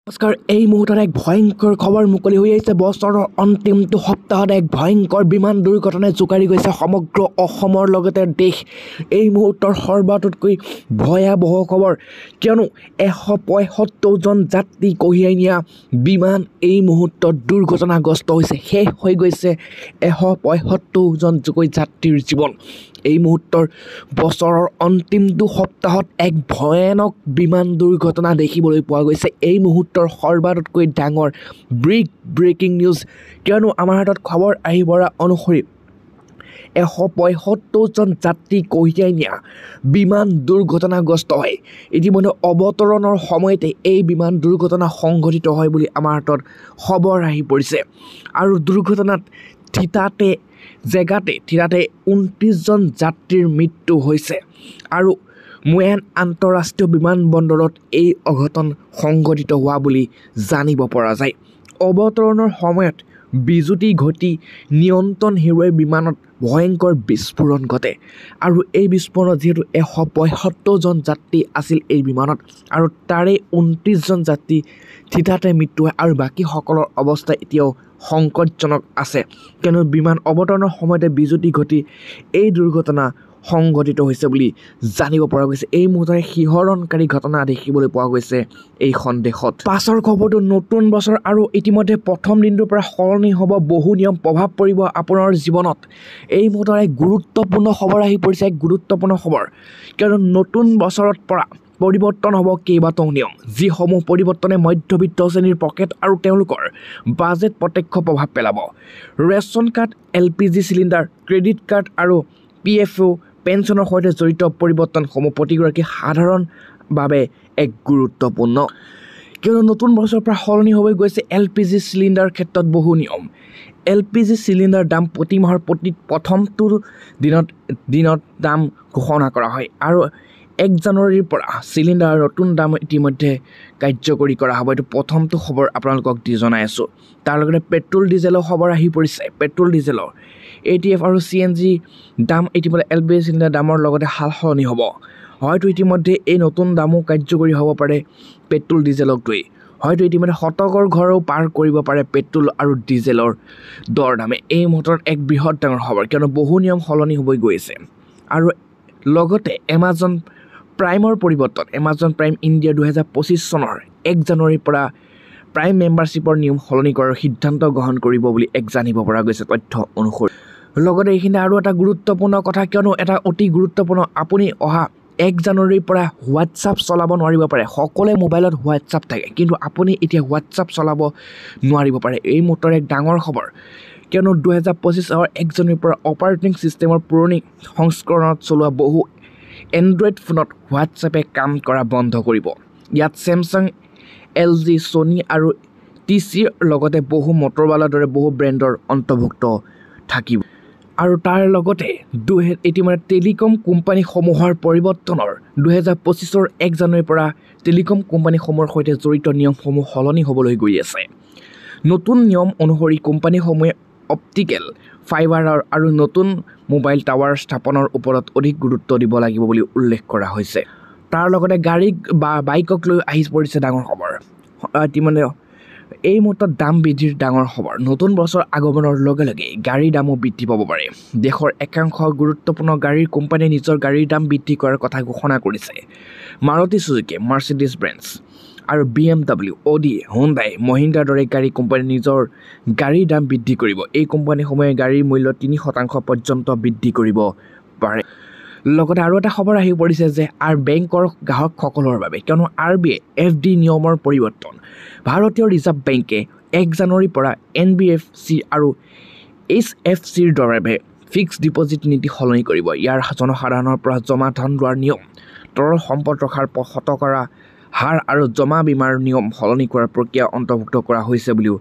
নমস্কাৰ এই মুহূৰ্তত এক ভয়ংকৰ খবৰ মুকলি হৈ আহিছে। বছৰৰ অন্তিমটো সপ্তাহত এক ভয়ংকৰ বিমান দুৰ্ঘটনাই জোকাৰি গৈছে সমগ্ৰ অসমৰ লগতে দেশ। এই মুহূৰ্তৰ সৰ্বাতোতকৈ ভয়াৱহ খবৰ, কিয়নো 175জন যাত্ৰী কঢ়িয়াই নিয়া বিমান এই মুহূৰ্তত দুৰ্ঘটনাগ্ৰস্ত হৈছে। শেষ হৈ গৈছে 175জন যাত্ৰীৰ জীৱন। এই মুহূৰ্তৰ বছৰৰ অন্তিমটো সপ্তাহত এক ভয়ানক বিমান দুৰ্ঘটনা দেখিবলৈ পোৱা গৈছে। এই মুহূৰ্তৰ সৰ্বাতোতকৈ ডাঙৰ ব্ৰেকিং নিউজ, কিয়নো আমাৰ হাতত খবৰ আহি পৰা অনুসৰি 175জন যাত্ৰী কঢ়িয়াই নিয়া বিমান দুৰ্ঘটনাগ্ৰস্ত হয়। ইতিমধ্যে অৱতৰণৰ সময়তে এই বিমান দুৰ্ঘটনা সংঘটিত হয় বুলি আমাৰ হাতত খবৰ আহি পৰিছে। আৰু দুৰ্ঘটনাত থিতাতে 29জন যাত্ৰীৰ মৃত্যু হৈছে। আৰু মোয়ান আন্তঃৰাষ্ট্ৰীয় বিমানবন্দৰত এই অঘটন সংঘটিত হোৱা বুলি জানিব পৰা যায়। অৱতৰণৰ সময়ত বিজুতি ঘটি নিয়ন্ত্ৰণ হেৰুৱাই বিমানত ভয়ংকৰ বিস্ফোৰণ ঘটে। আৰু এই বিস্ফোৰণত যিহেতু 175জন যাত্ৰী আছিল এই বিমানত, আৰু তাৰে 29জন যাত্ৰী থিতাতে মৃত্যু হয় আৰু বাকীসকলৰ অৱস্থা এতিয়াও সংকটজনক আছে, কিয়নো বিমান অৱতৰণৰ সময়তে বিজুতি ঘটি এই দুৰ্ঘটনা সংঘটিত হৈছে বুলি জানিব পৰা গৈছে। এই মুহূৰ্তত শিহৰণকাৰী ঘটনা দেখিবলৈ পোৱা গৈছে এইখন দেশত। পাছৰ খবৰটো নতুন বছৰ আৰু ইতিমধ্যে প্ৰথম দিনটোৰ পৰা সলনি হ'ব বহু নিয়ম, প্ৰভাৱ পৰিব আপোনাৰ জীৱনত। এই মুহূৰ্তত এক গুৰুত্বপূৰ্ণ খবৰ আহি পৰিছে, এক গুৰুত্বপূৰ্ণ খবৰ, কিয়নো নতুন বছৰত পৰা পৰিৱৰ্তন হ'ব কেইবাটাও নিয়ম, যিসমূহ পৰিৱৰ্তনে মধ্যবিত্ত শ্ৰেণীৰ পকেট আৰু তেওঁলোকৰ বাজেট প্ৰত্যক্ষ প্ৰভাৱ পেলাব। Ration card, LPG cylinder, credit card আৰু PFO পেঞ্চনৰ সৈতে জড়িত পৰিৱৰ্তনসমূহ প্ৰতিগৰাকী সাধাৰণ বাবে এক গুৰুত্বপূৰ্ণ, কিয়নো নতুন বছৰৰ পৰা সলনি হৈ গৈছে LPG চিলিণ্ডাৰ ক্ষেত্ৰত বহু নিয়ম। LPG চিলিণ্ডাৰ দাম প্ৰতি মাহৰ প্ৰথমটো দিনত দাম ঘোষণা কৰা হয় আৰু 1 জানুৱাৰীৰ পৰা চিলিণ্ডাৰৰ নতুন দাম ইতিমধ্যে কাৰ্যকৰী কৰা হ'ব। এইটো প্ৰথমটো খবৰ আপোনালোকক জনাই আছোঁ। তাৰ লগতে পেট্ৰল ডিজেলৰ খবৰ আহি পৰিছে। পেট্ৰল ডিজেলৰ ATF আৰু CNG দাম ইতিমধ্যে LPG চিলিণ্ডাৰ দামৰ লগতে সাল সলনি হ'ব। হয়তো ইতিমধ্যে এই নতুন দামো কাৰ্যকৰী হ'ব পাৰে পেট্ৰল ডিজেলক লৈ। হয়তো ইতিমধ্যে শতকৰ ঘৰো পাৰ কৰিব পাৰে পেট্ৰল আৰু ডিজেলৰ দৰ দামে। এই মুহূৰ্তত এক বৃহৎ ডাঙৰ খবৰ, কিয়নো বহু নিয়ম সলনি হৈ গৈ আছে। আৰু লগতে এমাজন প্ৰাইমৰ পৰিৱৰ্তন, এমাজন প্ৰাইম ইণ্ডিয়া 2025 চনৰ 1 জানুৱাৰীৰ পৰা প্ৰাইম মেম্বাৰশ্বিপৰ নিয়ম সলনি কৰাৰ সিদ্ধান্ত গ্ৰহণ কৰিব বুলি জানিব পৰা গৈছে তথ্য অনুসৰি। লগতে এইখিনি আৰু এটা গুৰুত্বপূৰ্ণ কথা, কিয়নো এটা অতি গুৰুত্বপূৰ্ণ, আপুনি অহা 1 জানুৱাৰীৰ পৰা হোৱাটছআপ চলাব নোৱাৰিব পাৰে। সকলোৱে মোবাইলত হোৱাটছআপ থাকে, কিন্তু আপুনি এতিয়া হোৱাটছআপ চলাব নোৱাৰিব পাৰে। এই মুহূৰ্তৰ এক ডাঙৰ খবৰ, কিয়নো 2025 1 জানুৱাৰীৰ পৰা অপাৰেটিং ছিষ্টেমৰ পুৰণি সংস্কৰণত চলোৱা বহু এণ্ড্ৰইড ফোনত হোৱাটছএপে কাম কৰা বন্ধ কৰিব। ইয়াত ছেমছাং, LG, ছনী আৰু TCৰ লগতে বহু মটৰৱালাৰ দৰে বহু ব্ৰেণ্ডৰ অন্তৰ্ভুক্ত থাকিব। আৰু তাৰ লগতে ইতিমধ্যে টেলিকম কোম্পানীসমূহৰ পৰিৱৰ্তনৰ 2025 1 জানুৱাৰীৰ পৰা টেলিকম কোম্পানীসমূহৰ সৈতে জড়িত নিয়মসমূহ সলনি হ'বলৈ গৈ আছে। নতুন নিয়ম অনুসৰি কোম্পানীসমূহে অপ্টিকেল ফাইবাৰৰ আৰু নতুন মোবাইল টাৱাৰ স্থাপনৰ ওপৰত অধিক গুৰুত্ব দিব লাগিব বুলি উল্লেখ কৰা হৈছে। তাৰ লগতে গাড়ী বা বাইকক লৈ আহি পৰিছে ডাঙৰ খবৰ। ইতিমধ্যে এই মুহূৰ্তত দাম বৃদ্ধিৰ ডাঙৰ খবৰ। নতুন বছৰ আগমনৰ লগে লগে গাড়ীৰ দামো বৃদ্ধি পাব পাৰে। দেশৰ একাংশ গুৰুত্বপূৰ্ণ গাড়ীৰ কোম্পানীয়ে নিজৰ গাড়ীৰ দাম বৃদ্ধি কৰাৰ কথা ঘোষণা কৰিছে। মাৰুতি চুজুকি, মাৰ্চিডিজ বেঞ্জ আৰু BMW, Audi, Hyundai, মহিন্দ্ৰাৰ দৰে গাড়ী কোম্পানীয়ে নিজৰ গাড়ীৰ দাম বৃদ্ধি কৰিব। এই কোম্পানীসমূহে গাড়ীৰ মূল্য 3% পৰ্যন্ত বৃদ্ধি কৰিব পাৰে। লগতে আৰু এটা খবৰ আহি পৰিছে যে বেংকৰ গ্ৰাহকসকলৰ বাবে, কিয়নো RBI FD নিয়মৰ পৰিৱৰ্তন। ভাৰতীয় ৰিজাৰ্ভ বেংকে 1 জানুৱাৰীৰ পৰা NBFC আৰু HFCৰ দৰে ফিক্সড ডিপজিট নীতি সলনি কৰিব। ইয়াৰ জনসাধাৰণৰ পৰা জমা ধন লোৱাৰ নিয়ম, তৰল সম্পদ ৰখাৰ শতকৰা হাৰ আৰু জমা বীমাৰ নিয়ম সলনি কৰাৰ প্ৰক্ৰিয়া অন্তৰ্ভুক্ত কৰা হৈছে বুলিও